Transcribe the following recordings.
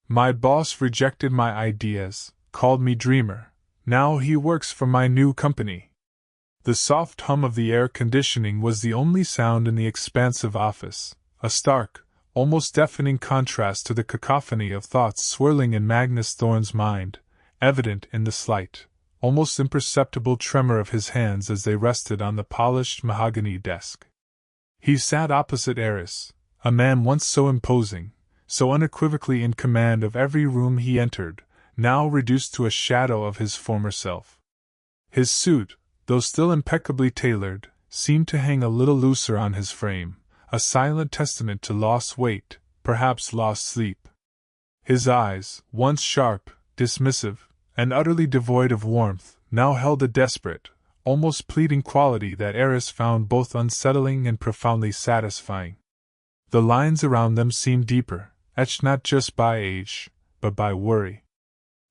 My boss rejected my ideas, called me dreamer. Now he works for my new company. The soft hum of the air conditioning was the only sound in the expansive office, a stark, almost deafening contrast to the cacophony of thoughts swirling in Magnus Thorne's mind, evident in the slight, almost imperceptible tremor of his hands as they rested on the polished mahogany desk. He sat opposite Aris, a man once so imposing, so unequivocally in command of every room he entered, now reduced to a shadow of his former self. His suit, though still impeccably tailored, seemed to hang a little looser on his frame, a silent testament to lost weight, perhaps lost sleep. His eyes, once sharp, dismissive, and utterly devoid of warmth, now held a desperate, almost pleading quality that Aris found both unsettling and profoundly satisfying. The lines around them seemed deeper, etched not just by age, but by worry.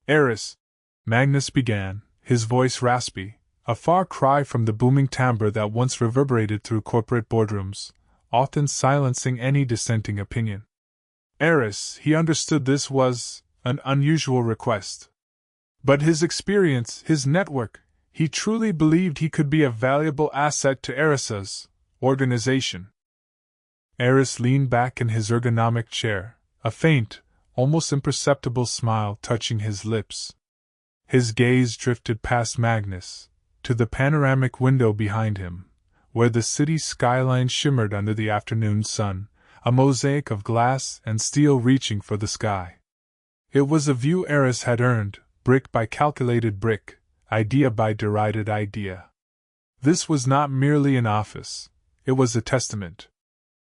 "Aris," Magnus began, his voice raspy, a far cry from the booming timbre that once reverberated through corporate boardrooms, often silencing any dissenting opinion. Aris, he understood this was an unusual request. But his experience, his network, he truly believed he could be a valuable asset to Aris's organization. Aris leaned back in his ergonomic chair, a faint, almost imperceptible smile touching his lips. His gaze drifted past Magnus, to the panoramic window behind him, where the city skyline shimmered under the afternoon sun, a mosaic of glass and steel reaching for the sky. It was a view Aris had earned, brick by calculated brick, idea by derided idea. This was not merely an office, it was a testament.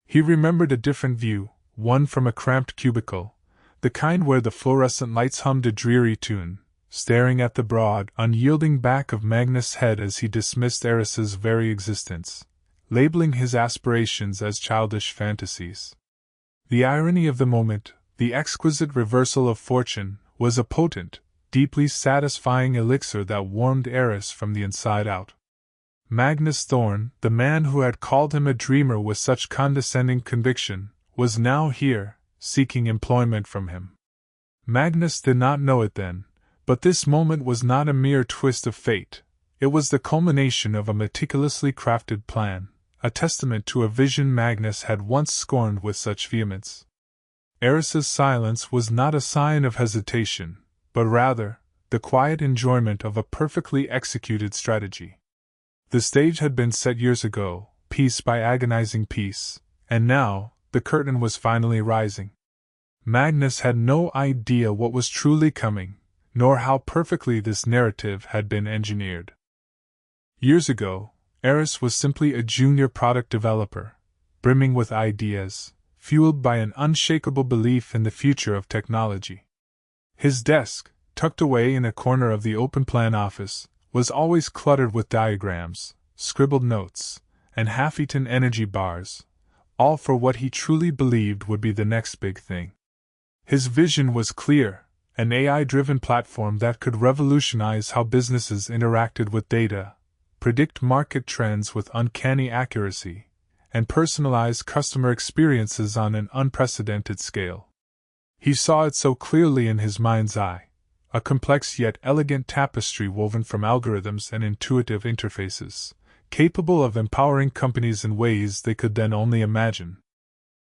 He remembered a different view, one from a cramped cubicle, the kind where the fluorescent lights hummed a dreary tune, staring at the broad, unyielding back of Magnus' head as he dismissed Aris's very existence, labeling his aspirations as childish fantasies. The irony of the moment, the exquisite reversal of fortune, was a potent, deeply satisfying elixir that warmed Aris from the inside out. Magnus Thorne, the man who had called him a dreamer with such condescending conviction, was now here, seeking employment from him. Magnus did not know it then, but this moment was not a mere twist of fate, it was the culmination of a meticulously crafted plan, a testament to a vision Magnus had once scorned with such vehemence. Aris's silence was not a sign of hesitation, but rather, the quiet enjoyment of a perfectly executed strategy. The stage had been set years ago, piece by agonizing piece, and now, the curtain was finally rising. Magnus had no idea what was truly coming, nor how perfectly this narrative had been engineered. Years ago, Aris was simply a junior product developer, brimming with ideas, fueled by an unshakable belief in the future of technology. His desk, tucked away in a corner of the open-plan office, was always cluttered with diagrams, scribbled notes, and half-eaten energy bars, all for what he truly believed would be the next big thing. His vision was clear, an AI-driven platform that could revolutionize how businesses interacted with data, predict market trends with uncanny accuracy, and personalize customer experiences on an unprecedented scale. He saw it so clearly in his mind's eye, a complex yet elegant tapestry woven from algorithms and intuitive interfaces, capable of empowering companies in ways they could then only imagine.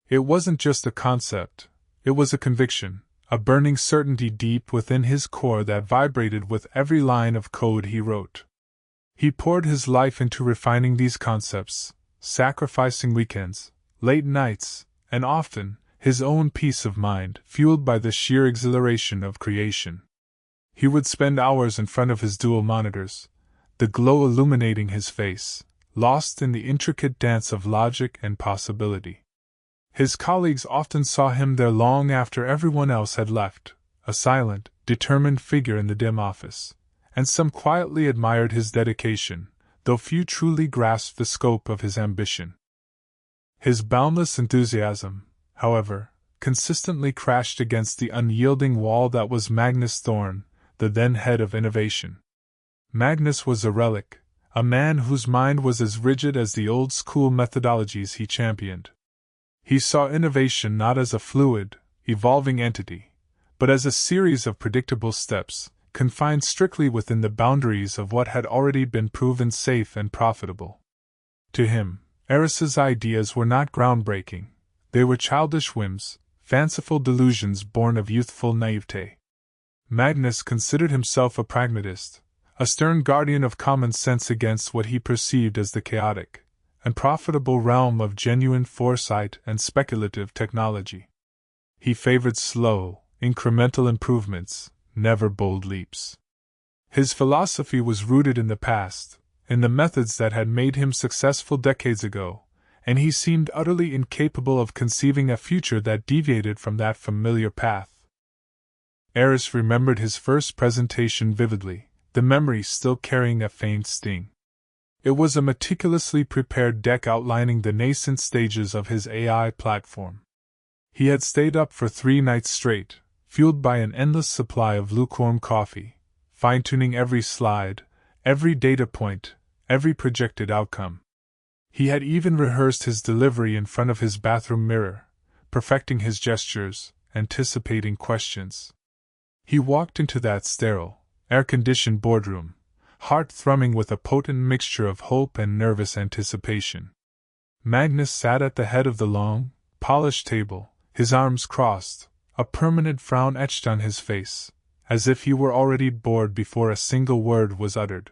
It wasn't just a concept, it was a conviction, a burning certainty deep within his core that vibrated with every line of code he wrote. He poured his life into refining these concepts, sacrificing weekends, late nights, and often, his own peace of mind, fueled by the sheer exhilaration of creation. He would spend hours in front of his dual monitors, the glow illuminating his face, lost in the intricate dance of logic and possibility. His colleagues often saw him there long after everyone else had left, a silent, determined figure in the dim office, and some quietly admired his dedication, though few truly grasped the scope of his ambition. His boundless enthusiasm, however, consistently crashed against the unyielding wall that was Magnus Thorne, the then head of innovation. Magnus was a relic, a man whose mind was as rigid as the old-school methodologies he championed. He saw innovation not as a fluid, evolving entity, but as a series of predictable steps, confined strictly within the boundaries of what had already been proven safe and profitable. To him, Aris's ideas were not groundbreaking, they were childish whims, fanciful delusions born of youthful naivete. Magnus considered himself a pragmatist, a stern guardian of common sense against what he perceived as the chaotic and profitable realm of genuine foresight and speculative technology. He favored slow, incremental improvements, never bold leaps. His philosophy was rooted in the past, in the methods that had made him successful decades ago, and he seemed utterly incapable of conceiving a future that deviated from that familiar path. Aris remembered his first presentation vividly, the memory still carrying a faint sting. It was a meticulously prepared deck outlining the nascent stages of his AI platform. He had stayed up for 3 nights straight, fueled by an endless supply of lukewarm coffee, fine-tuning every slide, every data point, every projected outcome. He had even rehearsed his delivery in front of his bathroom mirror, perfecting his gestures, anticipating questions. He walked into that sterile, air-conditioned boardroom, heart thrumming with a potent mixture of hope and nervous anticipation. Magnus sat at the head of the long, polished table, his arms crossed, a permanent frown etched on his face, as if he were already bored before a single word was uttered.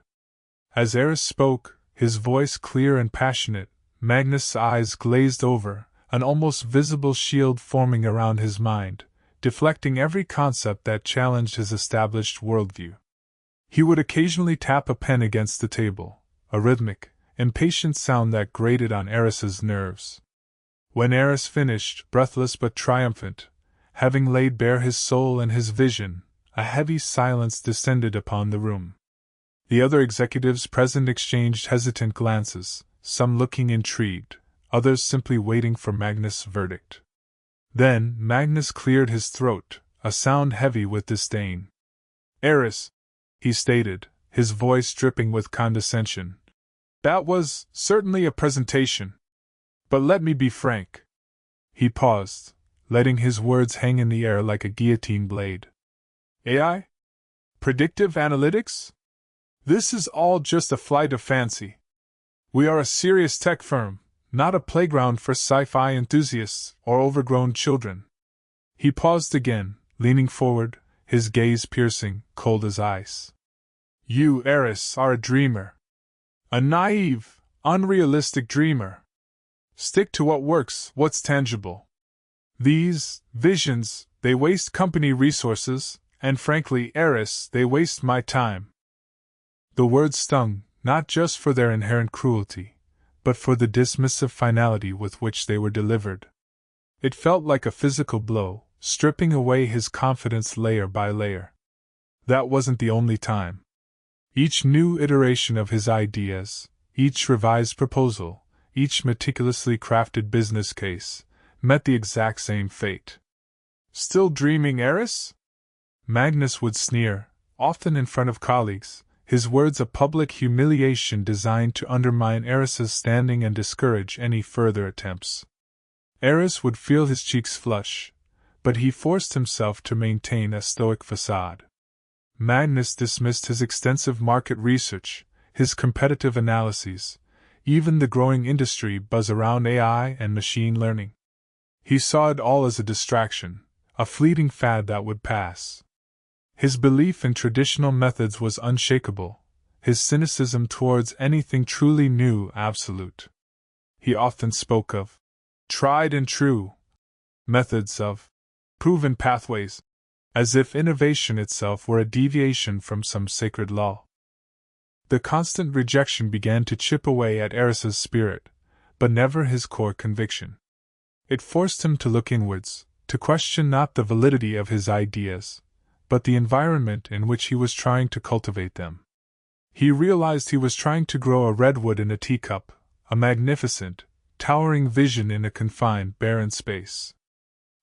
As Aris spoke, his voice clear and passionate, Magnus' eyes glazed over, an almost visible shield forming around his mind, deflecting every concept that challenged his established worldview. He would occasionally tap a pen against the table, a rhythmic, impatient sound that grated on Aris's nerves. When Aris finished, breathless but triumphant, having laid bare his soul and his vision, a heavy silence descended upon the room. The other executives present exchanged hesitant glances, some looking intrigued, others simply waiting for Magnus' verdict. Then Magnus cleared his throat, a sound heavy with disdain. "Aris," he stated, his voice dripping with condescension, "that was certainly a presentation. But let me be frank." He paused, letting his words hang in the air like a guillotine blade. "AI? Predictive analytics? This is all just a flight of fancy. We are a serious tech firm, not a playground for sci-fi enthusiasts or overgrown children." He paused again, leaning forward, his gaze piercing, cold as ice. "You, Aris, are a dreamer. A naive, unrealistic dreamer. Stick to what works, what's tangible. These visions, they waste company resources, and frankly, Aris, they waste my time." The words stung, not just for their inherent cruelty, but for the dismissive finality with which they were delivered. It felt like a physical blow, stripping away his confidence layer by layer. That wasn't the only time. Each new iteration of his ideas, each revised proposal, each meticulously crafted business case, met the exact same fate. "Still dreaming, Aris?" Magnus would sneer, often in front of colleagues, his words a public humiliation designed to undermine Aris's standing and discourage any further attempts. Aris would feel his cheeks flush, but he forced himself to maintain a stoic facade. Magnus dismissed his extensive market research, his competitive analyses, even the growing industry buzz around AI and machine learning. He saw it all as a distraction, a fleeting fad that would pass. His belief in traditional methods was unshakable, his cynicism towards anything truly new absolute. He often spoke of tried and true methods, of proven pathways, as if innovation itself were a deviation from some sacred law. The constant rejection began to chip away at Aris's spirit, but never his core conviction. It forced him to look inwards, to question not the validity of his ideas, but the environment in which he was trying to cultivate them. He realized he was trying to grow a redwood in a teacup, a magnificent, towering vision in a confined, barren space.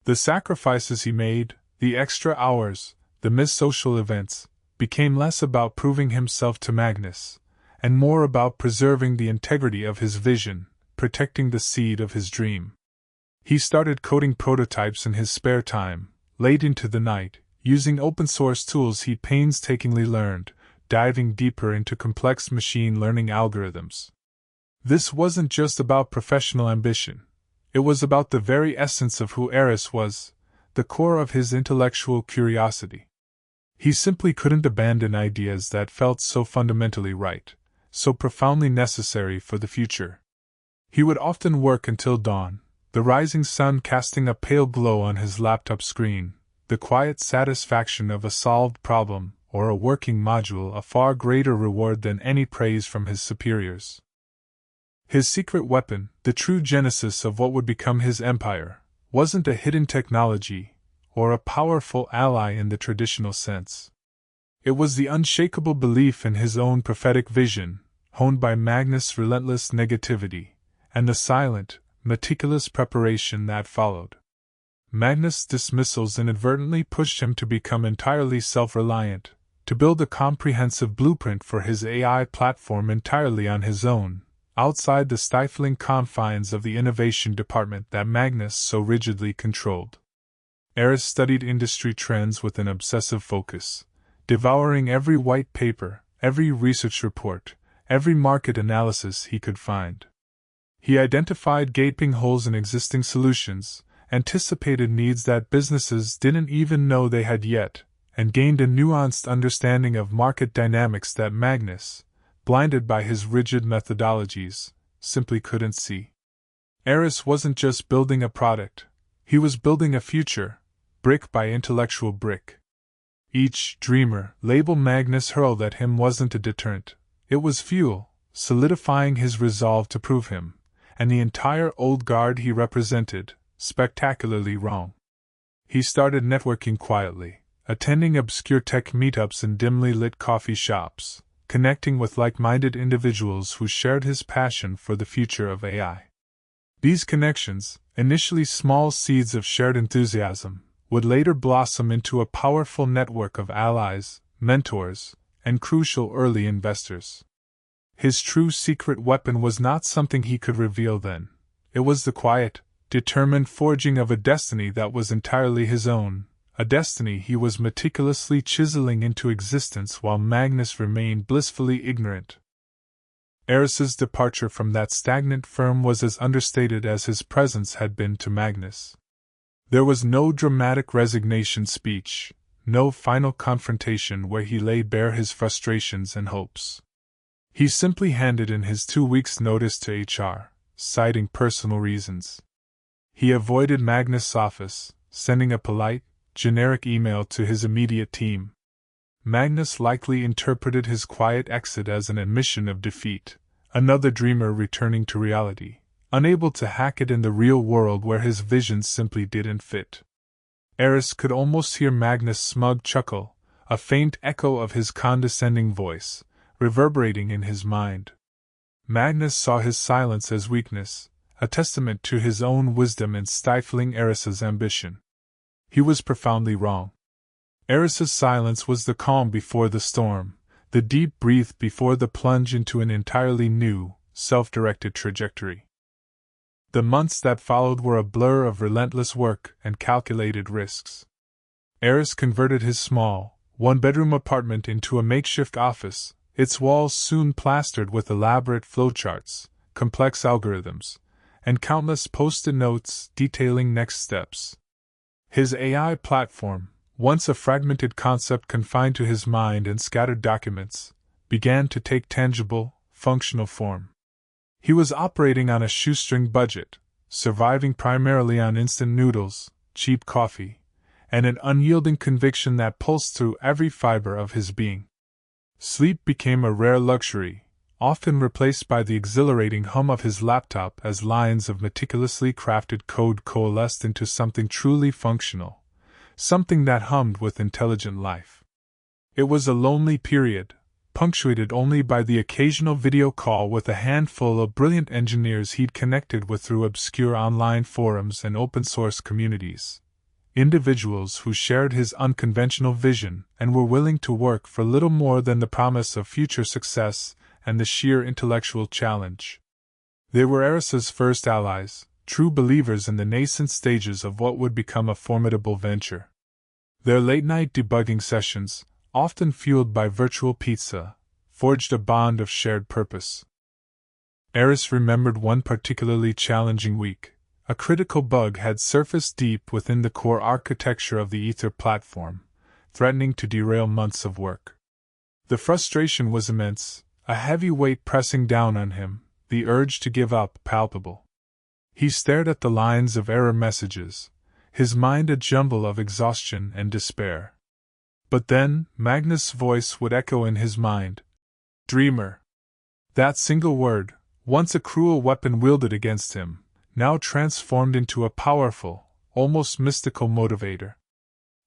The sacrifices he made, the extra hours, the missed social events, became less about proving himself to Magnus, and more about preserving the integrity of his vision, protecting the seed of his dream. He started coding prototypes in his spare time, late into the night, using open-source tools he'd painstakingly learned, diving deeper into complex machine learning algorithms. This wasn't just about professional ambition. It was about the very essence of who Aris was, the core of his intellectual curiosity. He simply couldn't abandon ideas that felt so fundamentally right, so profoundly necessary for the future. He would often work until dawn, the rising sun casting a pale glow on his laptop screen, the quiet satisfaction of a solved problem or a working module a far greater reward than any praise from his superiors. His secret weapon, the true genesis of what would become his empire, wasn't a hidden technology or a powerful ally in the traditional sense. It was the unshakable belief in his own prophetic vision, honed by Magnus' relentless negativity, and the silent, meticulous preparation that followed. Magnus' dismissals inadvertently pushed him to become entirely self-reliant, to build a comprehensive blueprint for his AI platform entirely on his own, outside the stifling confines of the innovation department that Magnus so rigidly controlled. Aris studied industry trends with an obsessive focus, devouring every white paper, every research report, every market analysis he could find. He identified gaping holes in existing solutions, anticipated needs that businesses didn't even know they had yet, and gained a nuanced understanding of market dynamics that Magnus, blinded by his rigid methodologies, simply couldn't see. Aris wasn't just building a product, he was building a future, brick by intellectual brick. Each dreamer label Magnus hurled at him wasn't a deterrent, it was fuel, solidifying his resolve to prove him, and the entire old guard he represented, spectacularly wrong. He started networking quietly, attending obscure tech meetups in dimly lit coffee shops, connecting with like-minded individuals who shared his passion for the future of AI. These connections, initially small seeds of shared enthusiasm, would later blossom into a powerful network of allies, mentors, and crucial early investors. His true secret weapon was not something he could reveal then. It was the quiet, determined forging of a destiny that was entirely his own, a destiny he was meticulously chiseling into existence while Magnus remained blissfully ignorant. Aris's departure from that stagnant firm was as understated as his presence had been to Magnus. There was no dramatic resignation speech, no final confrontation where he laid bare his frustrations and hopes. He simply handed in his 2 weeks' notice to HR, citing personal reasons. He avoided Magnus' office, sending a polite, generic email to his immediate team. Magnus likely interpreted his quiet exit as an admission of defeat, another dreamer returning to reality, unable to hack it in the real world where his visions simply didn't fit. Aris could almost hear Magnus' smug chuckle, a faint echo of his condescending voice, reverberating in his mind. Magnus saw his silence as weakness, a testament to his own wisdom in stifling Aris's ambition. He was profoundly wrong. Aris's silence was the calm before the storm, the deep breath before the plunge into an entirely new, self-directed trajectory. The months that followed were a blur of relentless work and calculated risks. Aris converted his small, one-bedroom apartment into a makeshift office, its walls soon plastered with elaborate flowcharts, complex algorithms, and countless post-it notes detailing next steps. His AI platform, once a fragmented concept confined to his mind and scattered documents, began to take tangible, functional form. He was operating on a shoestring budget, surviving primarily on instant noodles, cheap coffee, and an unyielding conviction that pulsed through every fiber of his being. Sleep became a rare luxury, often replaced by the exhilarating hum of his laptop as lines of meticulously crafted code coalesced into something truly functional, something that hummed with intelligent life. It was a lonely period, punctuated only by the occasional video call with a handful of brilliant engineers he'd connected with through obscure online forums and open-source communities. Individuals who shared his unconventional vision and were willing to work for little more than the promise of future success and the sheer intellectual challenge. They were Aris's first allies, true believers in the nascent stages of what would become a formidable venture. Their late-night debugging sessions, often fueled by virtual pizza, forged a bond of shared purpose. Aris remembered one particularly challenging week. A critical bug had surfaced deep within the core architecture of the Ether platform, threatening to derail months of work. The frustration was immense, a heavy weight pressing down on him, the urge to give up palpable. He stared at the lines of error messages, his mind a jumble of exhaustion and despair. But then, Magnus' voice would echo in his mind. Dreamer! That single word, once a cruel weapon wielded against him, now transformed into a powerful, almost mystical motivator.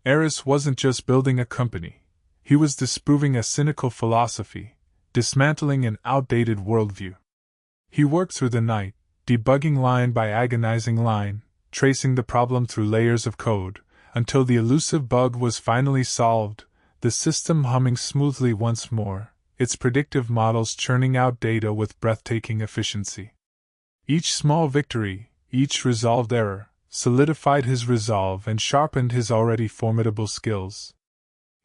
Aris wasn't just building a company, he was disproving a cynical philosophy, dismantling an outdated worldview. He worked through the night, debugging line by agonizing line, tracing the problem through layers of code, until the elusive bug was finally solved, the system humming smoothly once more, its predictive models churning out data with breathtaking efficiency. Each small victory, each resolved error, solidified his resolve and sharpened his already formidable skills.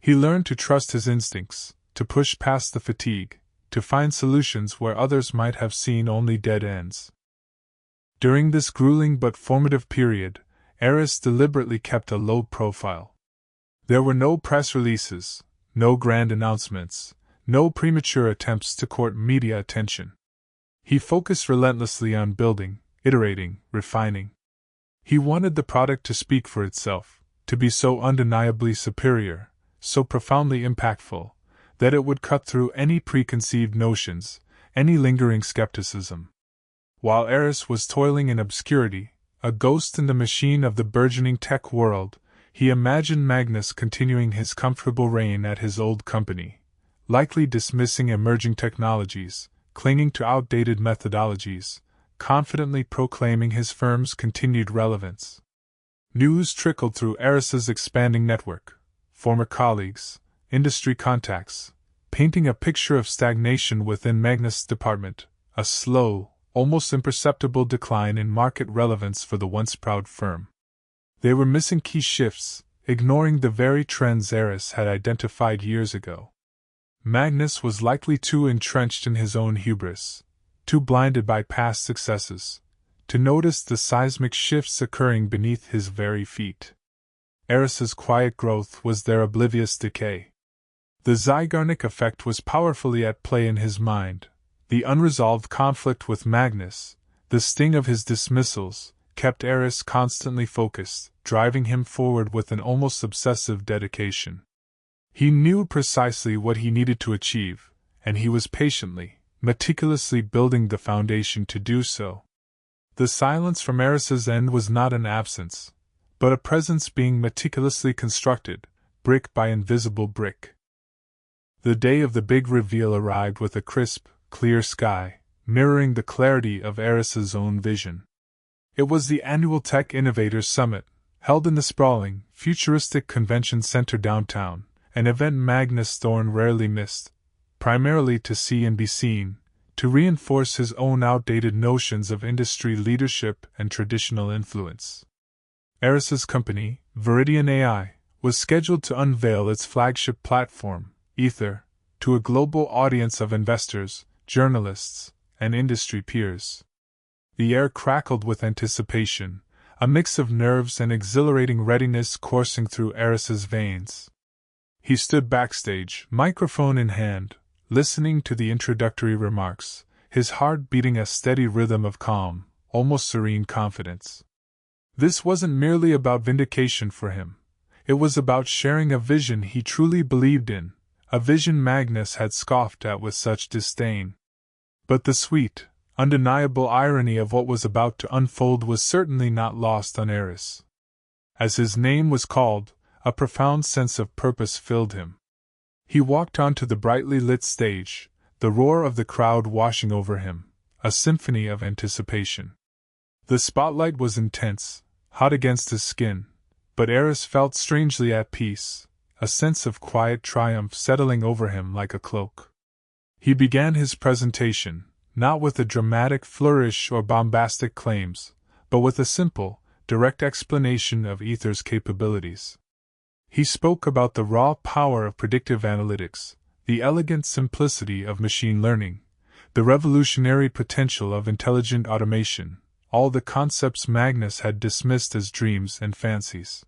He learned to trust his instincts, to push past the fatigue, to find solutions where others might have seen only dead ends. During this grueling but formative period, Aris deliberately kept a low profile. There were no press releases, no grand announcements, no premature attempts to court media attention. He focused relentlessly on building, iterating, refining. He wanted the product to speak for itself, to be so undeniably superior, so profoundly impactful, that it would cut through any preconceived notions, any lingering skepticism. While Aris was toiling in obscurity, a ghost in the machine of the burgeoning tech world, he imagined Magnus continuing his comfortable reign at his old company, likely dismissing emerging technologies, clinging to outdated methodologies, confidently proclaiming his firm's continued relevance. News trickled through Aris's expanding network, former colleagues, industry contacts, painting a picture of stagnation within Magnus' department, a slow, almost imperceptible decline in market relevance for the once proud firm. They were missing key shifts, ignoring the very trends Aris had identified years ago. Magnus was likely too entrenched in his own hubris, too blinded by past successes, to notice the seismic shifts occurring beneath his very feet. Aris's quiet growth was their oblivious decay. The Zygarnik effect was powerfully at play in his mind. The unresolved conflict with Magnus, the sting of his dismissals, kept Aris constantly focused, driving him forward with an almost obsessive dedication. He knew precisely what he needed to achieve, and he was patiently, meticulously building the foundation to do so. The silence from Aris's end was not an absence, but a presence being meticulously constructed, brick by invisible brick. The day of the big reveal arrived with a crisp, clear sky, mirroring the clarity of Aris's own vision. It was the annual Tech Innovators Summit, held in the sprawling, futuristic convention center downtown, an event Magnus Thorne rarely missed, primarily to see and be seen, to reinforce his own outdated notions of industry leadership and traditional influence. Aris's company, Viridian AI, was scheduled to unveil its flagship platform, Ether, to a global audience of investors, journalists, and industry peers. The air crackled with anticipation, a mix of nerves and exhilarating readiness coursing through Aris's veins. He stood backstage, microphone in hand, listening to the introductory remarks, his heart beating a steady rhythm of calm, almost serene confidence. This wasn't merely about vindication for him. It was about sharing a vision he truly believed in, a vision Magnus had scoffed at with such disdain. But the sweet, undeniable irony of what was about to unfold was certainly not lost on Aris. As his name was called, a profound sense of purpose filled him. He walked onto the brightly lit stage, the roar of the crowd washing over him, a symphony of anticipation. The spotlight was intense, hot against his skin, but Aris felt strangely at peace, a sense of quiet triumph settling over him like a cloak. He began his presentation, not with a dramatic flourish or bombastic claims, but with a simple, direct explanation of Ether's capabilities. He spoke about the raw power of predictive analytics, the elegant simplicity of machine learning, the revolutionary potential of intelligent automation, all the concepts Magnus had dismissed as dreams and fancies.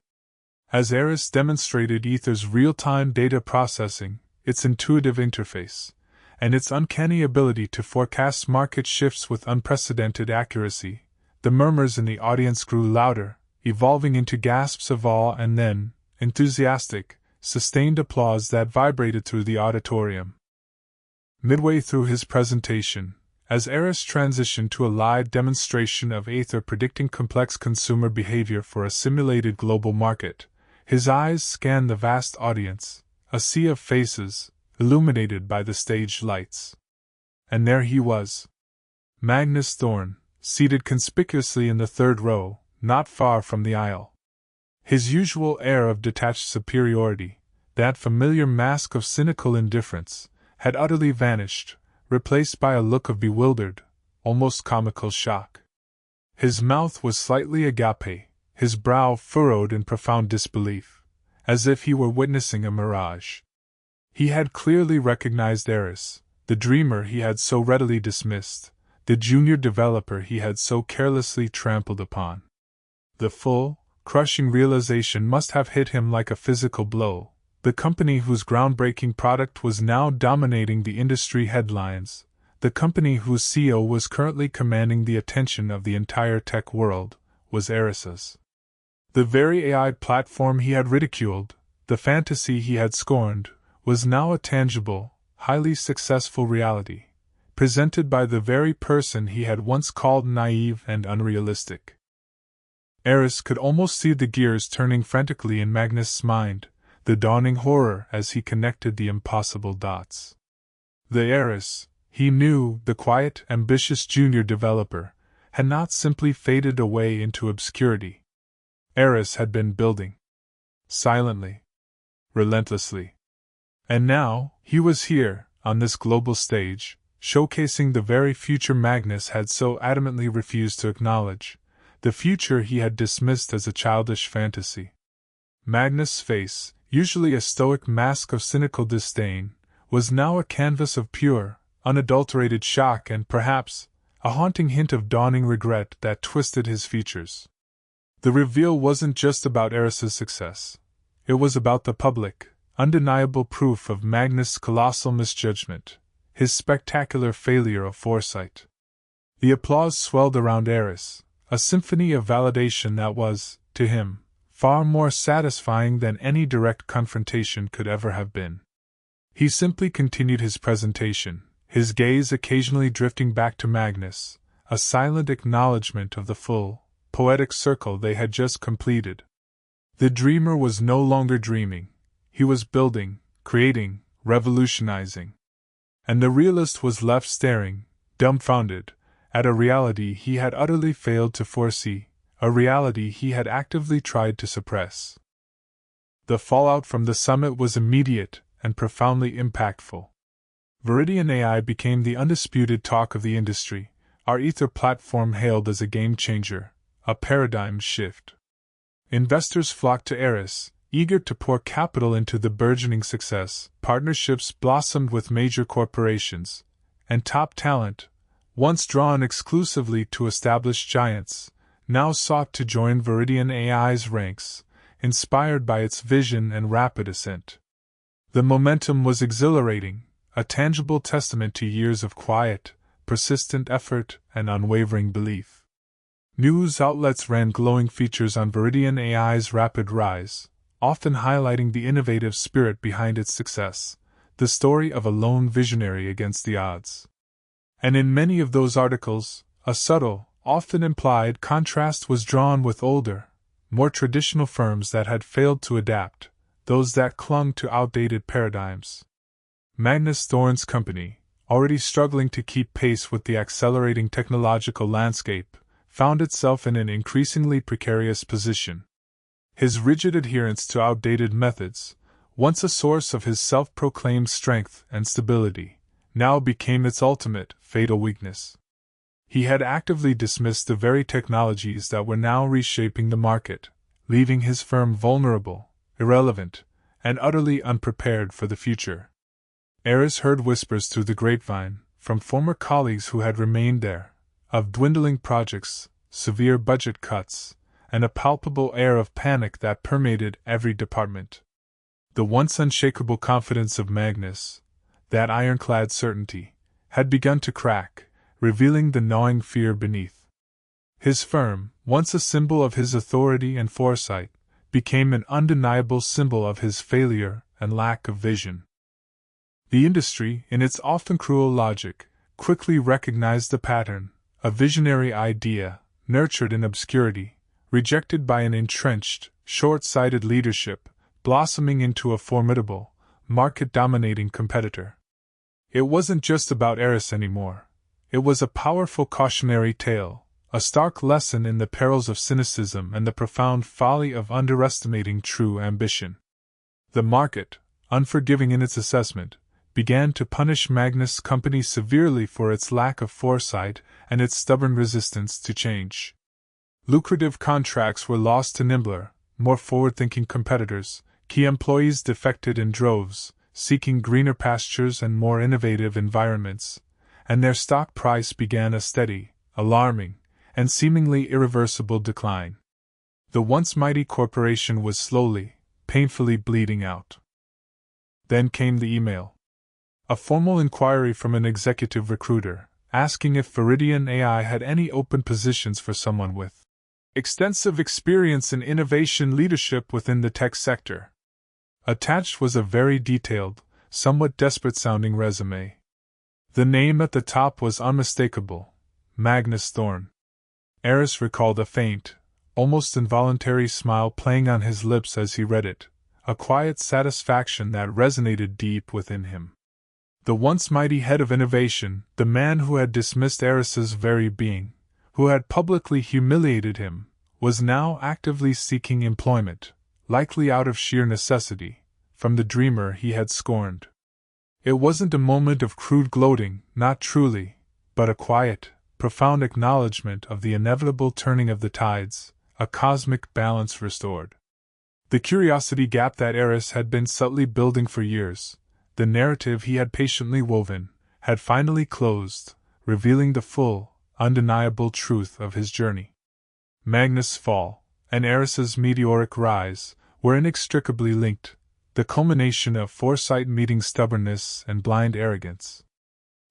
As Aris demonstrated Ether's real-time data processing, its intuitive interface, and its uncanny ability to forecast market shifts with unprecedented accuracy, the murmurs in the audience grew louder, evolving into gasps of awe and then, enthusiastic, sustained applause that vibrated through the auditorium. Midway through his presentation, as Aris transitioned to a live demonstration of Ether predicting complex consumer behavior for a simulated global market, his eyes scanned the vast audience, a sea of faces, illuminated by the stage lights. And there he was. Magnus Thorne, seated conspicuously in the third row, not far from the aisle. His usual air of detached superiority, that familiar mask of cynical indifference, had utterly vanished, replaced by a look of bewildered, almost comical shock. His mouth was slightly agape, his brow furrowed in profound disbelief, as if he were witnessing a mirage. He had clearly recognized Aris, the dreamer he had so readily dismissed, the junior developer he had so carelessly trampled upon. The full, crushing realization must have hit him like a physical blow. The company whose groundbreaking product was now dominating the industry headlines, the company whose CEO was currently commanding the attention of the entire tech world, was Aris's. The very AI platform he had ridiculed, the fantasy he had scorned, was now a tangible, highly successful reality, presented by the very person he had once called naive and unrealistic. Aris could almost see the gears turning frantically in Magnus' mind, the dawning horror as he connected the impossible dots. The Aris, he knew, the quiet, ambitious junior developer, had not simply faded away into obscurity. Aris had been building. Silently. Relentlessly. And now, he was here, on this global stage, showcasing the very future Magnus had so adamantly refused to acknowledge, the future he had dismissed as a childish fantasy. Magnus' face, usually a stoic mask of cynical disdain, was now a canvas of pure, unadulterated shock and perhaps a haunting hint of dawning regret that twisted his features. The reveal wasn't just about Aris's success. It was about the public, undeniable proof of Magnus' colossal misjudgment, his spectacular failure of foresight. The applause swelled around Aris, a symphony of validation that was, to him, far more satisfying than any direct confrontation could ever have been. He simply continued his presentation, his gaze occasionally drifting back to Magnus, a silent acknowledgement of the full, poetic circle they had just completed. The dreamer was no longer dreaming, he was building, creating, revolutionizing. And the realist was left staring, dumbfounded, at a reality he had utterly failed to foresee, a reality he had actively tried to suppress. The fallout from the summit was immediate and profoundly impactful. Viridian AI became the undisputed talk of the industry, our Ether platform hailed as a game-changer, a paradigm shift. Investors flocked to Aris, eager to pour capital into the burgeoning success. Partnerships blossomed with major corporations, and top talent, once drawn exclusively to established giants, now sought to join Viridian AI's ranks, inspired by its vision and rapid ascent. The momentum was exhilarating, a tangible testament to years of quiet, persistent effort and unwavering belief. News outlets ran glowing features on Viridian AI's rapid rise, often highlighting the innovative spirit behind its success, the story of a lone visionary against the odds. And in many of those articles, a subtle, often implied contrast was drawn with older, more traditional firms that had failed to adapt, those that clung to outdated paradigms. Magnus Thorne's company, already struggling to keep pace with the accelerating technological landscape, found itself in an increasingly precarious position. His rigid adherence to outdated methods, once a source of his self-proclaimed strength and stability, now became its ultimate, fatal weakness. He had actively dismissed the very technologies that were now reshaping the market, leaving his firm vulnerable, irrelevant, and utterly unprepared for the future. Aris heard whispers through the grapevine, from former colleagues who had remained there, of dwindling projects, severe budget cuts, and a palpable air of panic that permeated every department. The once unshakable confidence of Magnus, that ironclad certainty, had begun to crack, revealing the gnawing fear beneath. His firm, once a symbol of his authority and foresight, became an undeniable symbol of his failure and lack of vision. The industry, in its often cruel logic, quickly recognized the pattern: a visionary idea, nurtured in obscurity, rejected by an entrenched, short-sighted leadership, blossoming into a formidable, market-dominating competitor. It wasn't just about Aris anymore. It was a powerful cautionary tale, a stark lesson in the perils of cynicism and the profound folly of underestimating true ambition. The market, unforgiving in its assessment, began to punish Magnus' company severely for its lack of foresight and its stubborn resistance to change. Lucrative contracts were lost to nimbler, more forward-thinking competitors, key employees defected in droves, seeking greener pastures and more innovative environments, and their stock price began a steady, alarming, and seemingly irreversible decline. The once mighty corporation was slowly, painfully bleeding out. Then came the email. A formal inquiry from an executive recruiter, asking if Viridian AI had any open positions for someone with extensive experience in innovation leadership within the tech sector. Attached was a very detailed, somewhat desperate-sounding resume. The name at the top was unmistakable: Magnus Thorne. Aris recalled a faint, almost involuntary smile playing on his lips as he read it, a quiet satisfaction that resonated deep within him. The once mighty head of innovation, the man who had dismissed Aris's very being, who had publicly humiliated him, was now actively seeking employment, likely out of sheer necessity, from the dreamer he had scorned. It wasn't a moment of crude gloating, not truly, but a quiet, profound acknowledgement of the inevitable turning of the tides, a cosmic balance restored. The curiosity gap that Aris had been subtly building for years, the narrative he had patiently woven, had finally closed, revealing the full, undeniable truth of his journey. Magnus' fall, and Aris's meteoric rise, were inextricably linked, the culmination of foresight meeting stubbornness and blind arrogance.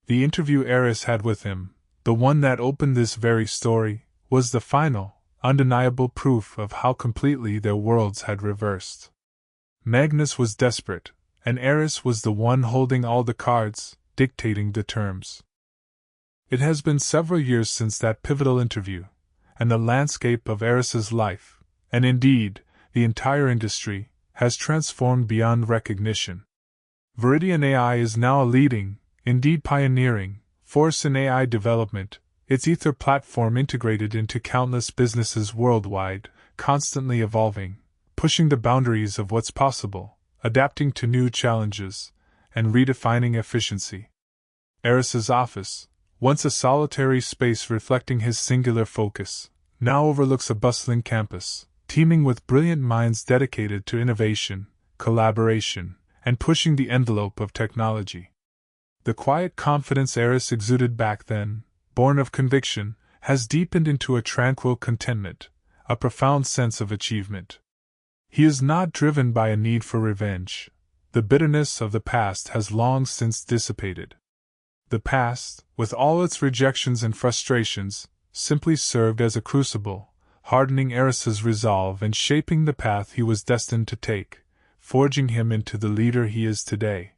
The interview Aris had with him, the one that opened this very story, was the final, undeniable proof of how completely their worlds had reversed. Magnus was desperate, and Aris was the one holding all the cards, dictating the terms. It has been several years since that pivotal interview, and the landscape of Aris's life, and indeed, the entire industry, has transformed beyond recognition. Viridian AI is now a leading, indeed pioneering, force in AI development, its Ether platform integrated into countless businesses worldwide, constantly evolving, pushing the boundaries of what's possible, adapting to new challenges, and redefining efficiency. Aris's office, once a solitary space reflecting his singular focus, now overlooks a bustling campus, teeming with brilliant minds dedicated to innovation, collaboration, and pushing the envelope of technology. The quiet confidence Aris exuded back then, born of conviction, has deepened into a tranquil contentment, a profound sense of achievement. He is not driven by a need for revenge. The bitterness of the past has long since dissipated. The past, with all its rejections and frustrations, simply served as a crucible, hardening Aris's resolve and shaping the path he was destined to take, forging him into the leader he is today.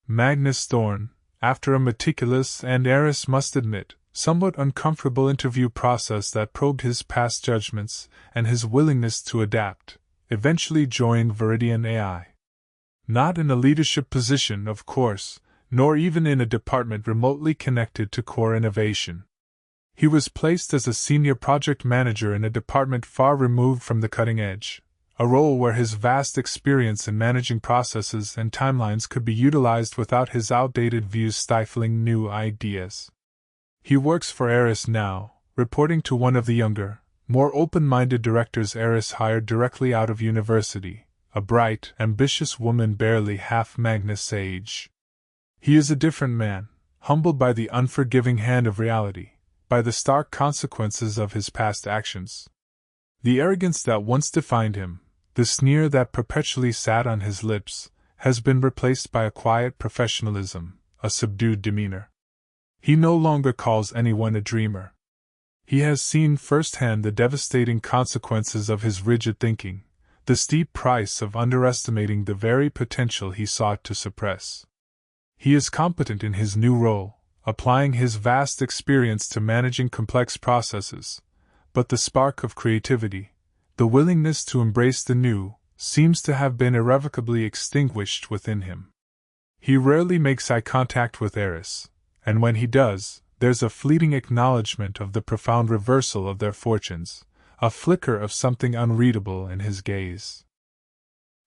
Magnus Thorne, after a meticulous and, Aris must admit, somewhat uncomfortable interview process that probed his past judgments and his willingness to adapt, eventually joined Viridian AI. Not in a leadership position, of course, nor even in a department remotely connected to core innovation. He was placed as a senior project manager in a department far removed from the cutting edge, a role where his vast experience in managing processes and timelines could be utilized without his outdated views stifling new ideas. He works for Aris now, reporting to one of the younger, more open-minded directors Aris hired directly out of university, a bright, ambitious woman barely half Magnus' age. He is a different man, humbled by the unforgiving hand of reality, by the stark consequences of his past actions. The arrogance that once defined him, the sneer that perpetually sat on his lips, has been replaced by a quiet professionalism, a subdued demeanor. He no longer calls anyone a dreamer. He has seen firsthand the devastating consequences of his rigid thinking, the steep price of underestimating the very potential he sought to suppress. He is competent in his new role, applying his vast experience to managing complex processes, but the spark of creativity, the willingness to embrace the new, seems to have been irrevocably extinguished within him. He rarely makes eye contact with Aris, and when he does, there's a fleeting acknowledgement of the profound reversal of their fortunes, a flicker of something unreadable in his gaze.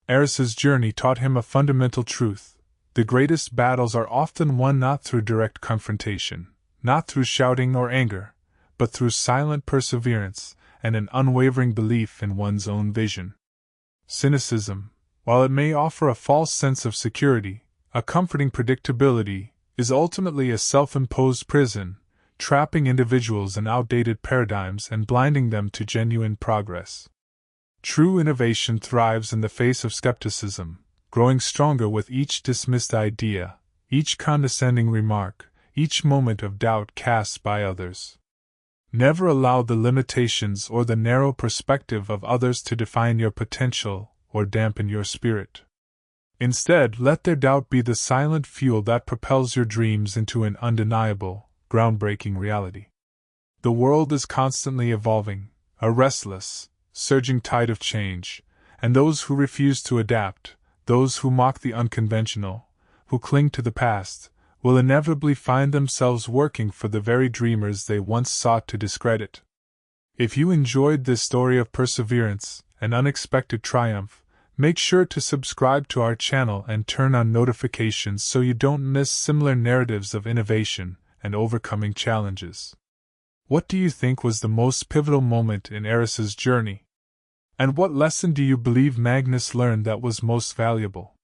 Aris's journey taught him a fundamental truth. The greatest battles are often won not through direct confrontation, not through shouting or anger, but through silent perseverance and an unwavering belief in one's own vision. Cynicism, while it may offer a false sense of security, a comforting predictability, is ultimately a self-imposed prison, trapping individuals in outdated paradigms and blinding them to genuine progress. True innovation thrives in the face of skepticism, growing stronger with each dismissed idea, each condescending remark, each moment of doubt cast by others. Never allow the limitations or the narrow perspective of others to define your potential or dampen your spirit. Instead, let their doubt be the silent fuel that propels your dreams into an undeniable, groundbreaking reality. The world is constantly evolving, a restless, surging tide of change, and those who refuse to adapt, those who mock the unconventional, who cling to the past, will inevitably find themselves working for the very dreamers they once sought to discredit. If you enjoyed this story of perseverance and unexpected triumph, make sure to subscribe to our channel and turn on notifications so you don't miss similar narratives of innovation and overcoming challenges. What do you think was the most pivotal moment in Aris's journey? And what lesson do you believe Magnus learned that was most valuable?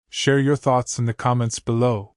Share your thoughts in the comments below.